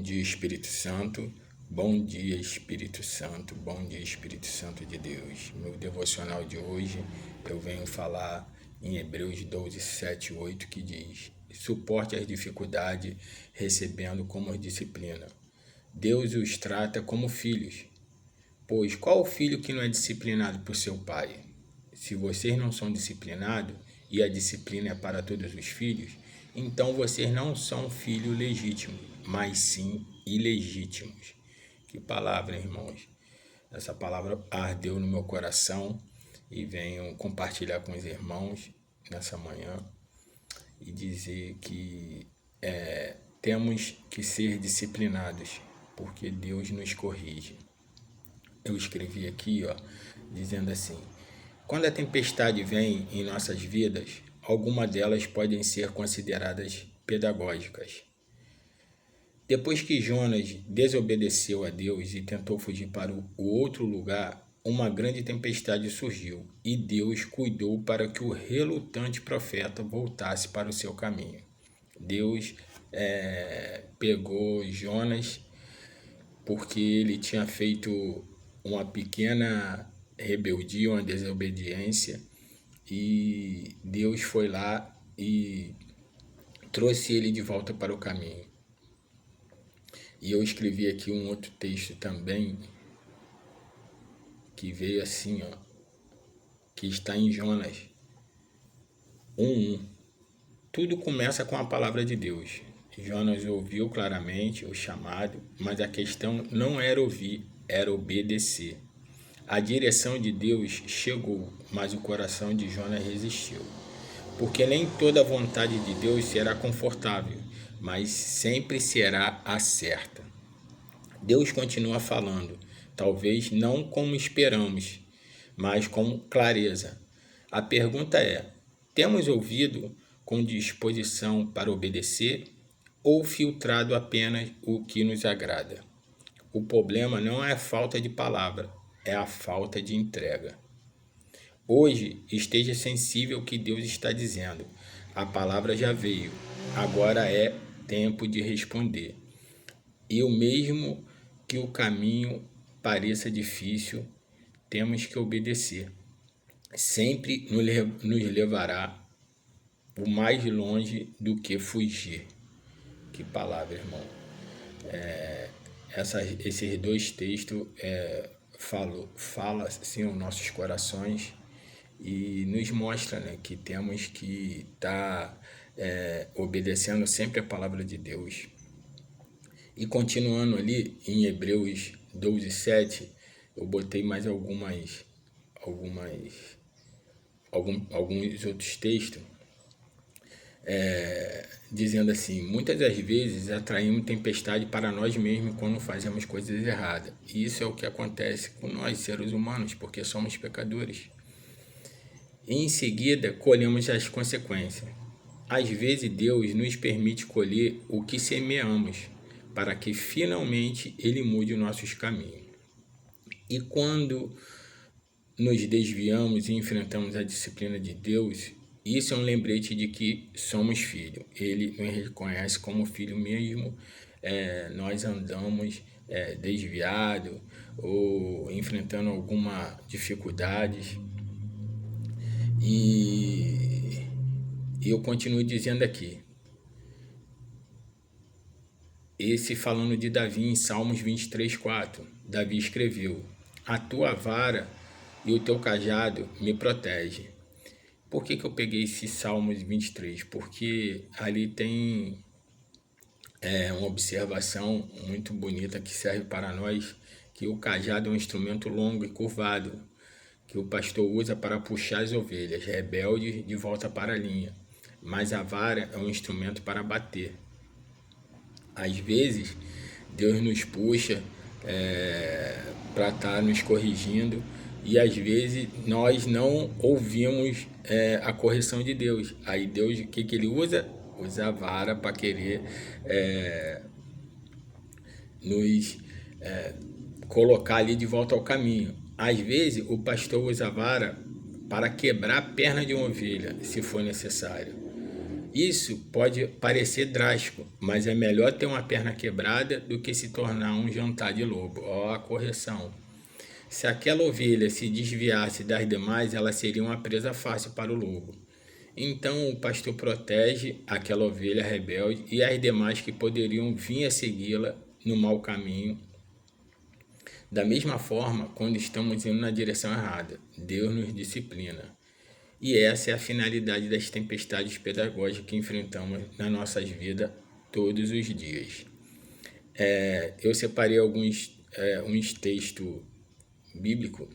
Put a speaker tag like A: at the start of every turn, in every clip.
A: dia, Espírito Santo. Bom dia, Espírito Santo. Bom dia, Espírito Santo de Deus. Meu devocional de hoje, eu venho falar em Hebreus 12, 7 e 8, que diz: suporte as dificuldades, recebendo como disciplina. Deus os trata como filhos. Pois qual o filho que não é disciplinado por seu pai? Se vocês não são disciplinados, e a disciplina é para todos os filhos, então vocês não são filhos legítimos, mas sim ilegítimos. Que palavra, irmãos! Essa palavra ardeu no meu coração e venho compartilhar com os irmãos nessa manhã e dizer que temos que ser disciplinados, porque Deus nos corrige. Eu escrevi aqui, dizendo assim: quando a tempestade vem em nossas vidas, algumas delas podem ser consideradas pedagógicas. Depois que Jonas desobedeceu a Deus e tentou fugir para o outro lugar, uma grande tempestade surgiu e Deus cuidou para que o relutante profeta voltasse para o seu caminho. Deus pegou Jonas porque ele tinha feito uma pequena rebeldia, uma desobediência, e Deus foi lá e trouxe ele de volta para o caminho. E eu escrevi aqui um outro texto também, que veio assim, que está em Jonas 1:1. Tudo começa com a palavra de Deus. Jonas ouviu claramente o chamado, mas a questão não era ouvir, era obedecer. A direção de Deus chegou, mas o coração de Jonas resistiu. Porque nem toda vontade de Deus será confortável, mas sempre será a certa. Deus continua falando, talvez não como esperamos, mas com clareza. A pergunta é: temos ouvido com disposição para obedecer ou filtrado apenas o que nos agrada? O problema não é a falta de palavra, é a falta de entrega. Hoje, esteja sensível ao que Deus está dizendo. A palavra já veio, agora é tempo de responder. E o mesmo que o caminho pareça difícil, temos que obedecer. Sempre nos levará o mais longe do que fugir. Que palavra, irmão! Esses dois textos falam assim aos nossos corações e nos mostra, que temos que estar obedecendo sempre a palavra de Deus. E continuando ali em Hebreus 12, 7, eu botei mais alguns outros textos, dizendo assim: muitas das vezes atraímos tempestade para nós mesmos quando fazemos coisas erradas. E isso é o que acontece com nós, seres humanos, porque somos pecadores. E em seguida, colhemos as consequências. Às vezes, Deus nos permite colher o que semeamos, para que finalmente Ele mude os nossos caminhos. E quando nos desviamos e enfrentamos a disciplina de Deus, isso é um lembrete de que somos filhos. Ele nos reconhece como filho mesmo. Nós andamos desviados ou enfrentando alguma dificuldade. E eu continuo dizendo aqui, esse falando de Davi em Salmos 23, 4. Davi escreveu: a tua vara e o teu cajado me protegem. Por que eu peguei esse Salmos 23? Porque ali tem uma observação muito bonita que serve para nós, que o cajado é um instrumento longo e curvado, que o pastor usa para puxar as ovelhas rebeldes de volta para a linha. Mas a vara é um instrumento para bater. Às vezes, Deus nos puxa para estar nos corrigindo, e às vezes nós não ouvimos a correção de Deus. Aí Deus, o que Ele usa? Usa a vara para querer nos colocar ali de volta ao caminho. Às vezes o pastor usa a vara para quebrar a perna de uma ovelha, se for necessário. Isso pode parecer drástico, mas é melhor ter uma perna quebrada do que se tornar um jantar de lobo. Ó, a correção. Se aquela ovelha se desviasse das demais, ela seria uma presa fácil para o lobo. Então o pastor protege aquela ovelha rebelde e as demais que poderiam vir a segui-la no mau caminho. Da mesma forma, quando estamos indo na direção errada, Deus nos disciplina. E essa é a finalidade das tempestades pedagógicas que enfrentamos nas nossas vidas todos os dias. Eu separei uns textos bíblicos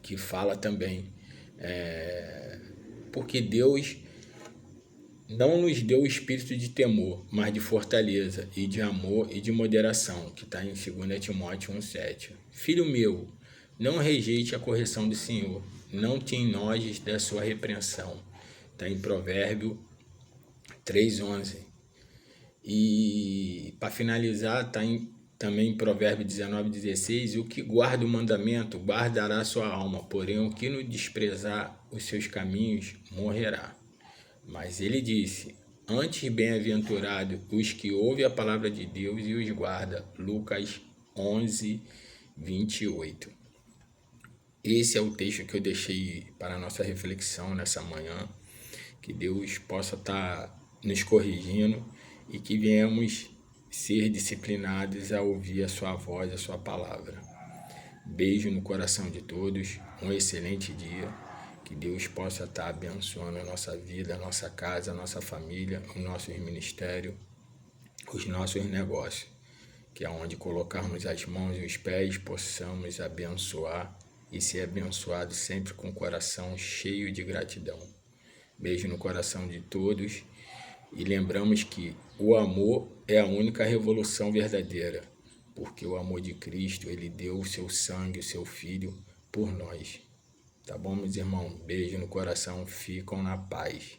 A: que fala também, porque Deus não nos deu o espírito de temor, mas de fortaleza e de amor e de moderação, que está em 2 Timóteo 1,7. Filho meu, não rejeite a correção do Senhor, não te enojes da sua repreensão. Está em Provérbio 3,11. E para finalizar, está também em Provérbio 19,16. O que guarda o mandamento guardará sua alma, porém o que não desprezar os seus caminhos morrerá. Mas ele disse, antes bem-aventurado os que ouvem a palavra de Deus e os guarda. Lucas 11:28. Esse é o texto que eu deixei para a nossa reflexão nessa manhã. Que Deus possa estar nos corrigindo e que venhamos ser disciplinados a ouvir a sua voz, a sua palavra. Beijo no coração de todos, um excelente dia. Que Deus possa estar abençoando a nossa vida, a nossa casa, a nossa família, os nossos ministérios, os nossos negócios. Que aonde colocarmos as mãos e os pés, possamos abençoar e ser abençoados sempre com o coração cheio de gratidão. Beijo no coração de todos e lembramos que o amor é a única revolução verdadeira, porque o amor de Cristo, ele deu o seu sangue, o seu Filho, por nós. Tá bom, meus irmãos? Beijo no coração, ficam na paz.